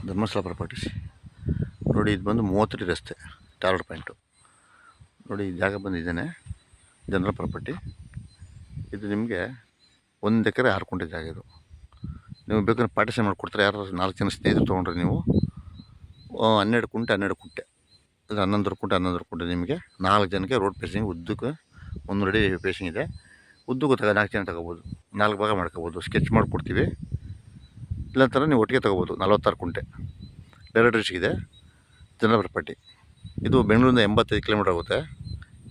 Dharmasthala properties ನೋಡಿ. ಇದು ಬಂದು 30 ಅಡಿ ರಸ್ತೆ, ಟಾರ್ಗೆಟ್ ಪಾಯಿಂಟು ನೋಡಿ. ಈ ಜಾಗ ಬಂದಿದ್ದೇನೆ, ಜನರಲ್ ಪ್ರಾಪರ್ಟಿ. ಇದು ನಿಮಗೆ 1 ಎಕರೆ 6 ಕುಂಟೆ ಜಾಗ. ಇದು ನೀವು ಬೇಕಾದ್ರೆ ಪಾರ್ಟಿಷನ್ ಮಾಡಿಕೊಡ್ತಾರೆ. ಯಾರು 4 ಜನ ಸ್ನೇಹಿತರು ತೊಗೊಂಡ್ರೆ ನೀವು 12 ಕುಂಟೆ ಇದು 11 ಕುಂಟೆ 11 ಕುಂಟೆ ನಿಮಗೆ 4 ಜನಕ್ಕೆ ರೋಡ್ ಪೇಸಿಂಗ್ ಉದ್ದಕ್ಕೆ 1 ಅಡಿ ಪೇಸಿಂಗ್ ಇದೆ. ಉದ್ದಕ್ಕೂ 4 ಜನ ತಗೋಬೋದು, 4 ಭಾಗ ಮಾಡ್ಕೋಬೋದು. ಸ್ಕೆಚ್ ಮಾಡಿಕೊಡ್ತೀವಿ, ಇಲ್ಲಾಂತರ ನೀವು ಒಟ್ಟಿಗೆ ತೊಗೋಬೋದು. 46 ಕುಂಟೆ ಡೈರೆಕ್ಟ್ ಇದೆ, ಜನರಲ್ ಪ್ರಾಪರ್ಟಿ. ಇದು ಬೆಂಗಳೂರಿಂದ 85 ಕಿಲೋಮೀಟರ್ ಆಗುತ್ತೆ.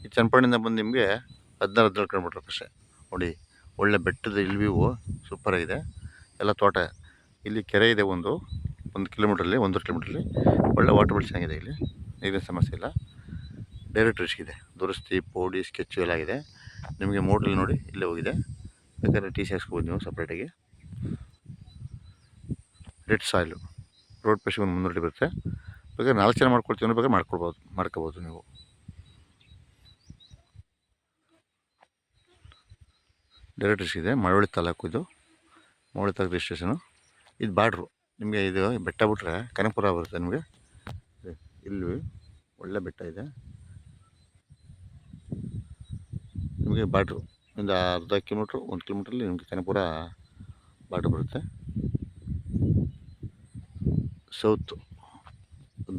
ಈ ಚನ್ನಪಟ್ಟಣದಿಂದ ಬಂದು ನಿಮಗೆ 16 ಕಿಲೋಮೀಟರ್ ಅಷ್ಟೇ. ನೋಡಿ, ಒಳ್ಳೆ ಬೆಟ್ಟದ ವ್ಯೂ ಸೂಪರಾಗಿದೆ. ಎಲ್ಲ ತೋಟ. ಇಲ್ಲಿ ಕೆರೆ ಇದೆ, ಒಂದು ಕಿಲೋಮೀಟ್ರಲ್ಲಿ 1 ಕಿಲೋಮೀಟ್ರಲ್ಲಿ. ಒಳ್ಳೆ ವಾಟರ್ ಬಿಲ್ ಚೆನ್ನಾಗಿದೆ. ಇಲ್ಲಿ ನೀರಿನ ಸಮಸ್ಯೆ ಇಲ್ಲ. ಡೈರೆಕ್ಟ್ ಇದೆ. ದುರಸ್ತಿ, ಪೌಡಿ, ಸ್ಕೆಚ್ಚು ಎಲ್ಲ ಇದೆ. ನಿಮಗೆ ಮೋಟ್ರಲ್ಲಿ ನೋಡಿ ಇಲ್ಲೇ ಹೋಗಿದೆ. ಬೇಕಾದ್ರೆ ಟಿ ಸಿ ಹಾಕ್ಸ್ಬೋದು ನೀವು ಸಪ್ರೇಟಾಗಿ. ರೆಡ್ ಸಾಯಿಲು, ರೋಡ್ ಪೇಸಿಗೆ ಒಂದು 300 ಅಡಿ ಬರುತ್ತೆ. ಬೇಕಾದ್ರೆ 4 ಜನ ಮಾಡ್ಕೊಡ್ತೀವಿ, ಬೇಕಾದ್ರೆ ಮಾಡ್ಕೋಬೋದು ನೀವು. ಡೈರೆಕ್ಟ್ ಇದೆ. ಮಳವಳ್ಳಿ ತಾಲೂಕು ಇದು, ಮಳವಳ್ಳಿ ತಾಲೂಕು ರಿಜಿಸ್ಟ್ರೇಷನು. ಇದು ಬಾರ್ಡ್ರು ನಿಮಗೆ. ಇದು ಬೆಟ್ಟ ಬಿಟ್ಟರೆ ಕನಕಪುರ ಬರುತ್ತೆ ನಿಮಗೆ. ಇಲ್ಲಿ ಒಳ್ಳೆ ಬೆಟ್ಟ ಇದೆ ನಿಮಗೆ. ಬಾರ್ಡ್ರು ಒಂದು ಅರ್ಧ ಕಿಲೋಮೀಟ್ರು 1 ಕಿಲೋಮೀಟ್ರಲ್ಲಿ ನಿಮಗೆ ಕನಕಪುರ ಬಾರ್ಡ್ರ್ ಬರುತ್ತೆ. ಸೌತ್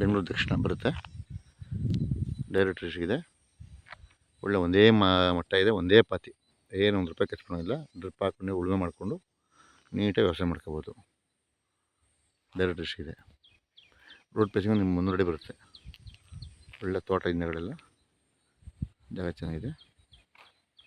ಬೆಂಗಳೂರು ದಕ್ಷಿಣ ಬರುತ್ತೆ. ಡೈರೆಕ್ಟ್ ಇದೆ. ಒಳ್ಳೆ ಒಂದೇ ಮಟ್ಟ ಇದೆ, ಒಂದೇ ಪಾತಿ. ಏನು 1 ರೂಪಾಯಿ ಖರ್ಚು ಡ್ರಿಪ್ ಹಾಕೊಂಡು ಉಳುಮೆ ಮಾಡಿಕೊಂಡು ನೀಟಾಗಿ ವ್ಯವಸಾಯ ಮಾಡ್ಕೋಬೋದು. ಡೈರೆಕ್ಟ್ ಇದೆ. ರೋಡ್ ಪೇಸಿಂಗ್ ನಿಮ್ಮ 300 ಅಡಿ ಬರುತ್ತೆ. ಒಳ್ಳೆ ತೋಟ, ಹಿಂದೆಗಡೆಲ್ಲ ಜಾಗ ಚೆನ್ನಾಗಿದೆ.